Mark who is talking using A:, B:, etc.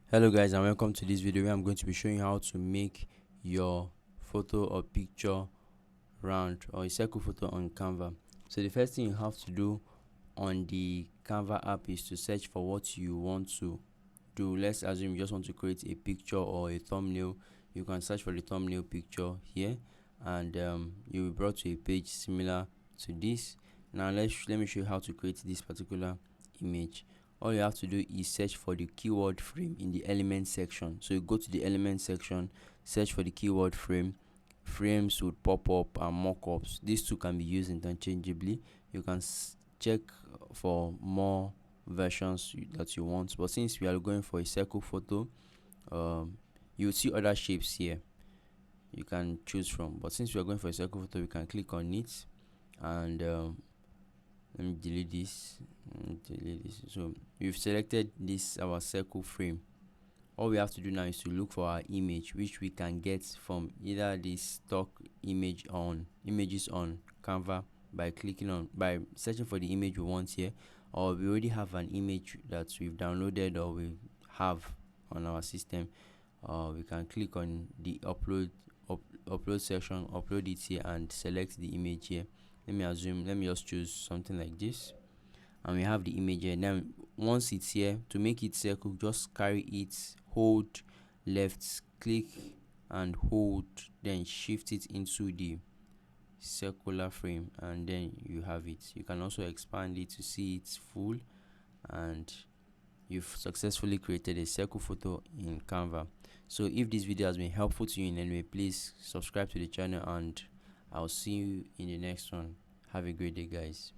A: Hello guys, and welcome to this video where I'm going to be showing you how to make your photo or picture round or a circle photo on Canva. So the first thing you have to do on the Canva app is to search for what you want to do. Let's assume you just want to create a picture or a thumbnail. You can search for the thumbnail picture here, and you'll be brought to a page similar to this. Now let me show you how to create this particular image. All you have to do is search for the keyword frame in the element section. So you go to the element section, search for the keyword frame. Frames would pop up and mockups. These two can be used interchangeably. You can check for more versions that you want, but since we are going for a circle photo, you'll see other shapes here you can choose from, but since we are going for a circle photo, we can click on it, and let me delete this. So we've selected this our circle frame. All we have to do now is to look for our image, which we can get from either the stock images on Canva by searching for the image we want here, or we already have an image that we've downloaded or we have on our system. We can click on the upload section, upload it here, and select the image here. Let me just choose something like this, and we have the image here. Now once it's here, to make it circle, just carry it, hold left click and hold, then shift it into the circular frame, and then you have it. You can also expand it to see it's full, and you've successfully created a circle photo in Canva. So if this video has been helpful to you in any way, please subscribe to the channel, and I'll see you in the next one. Have a great day, guys.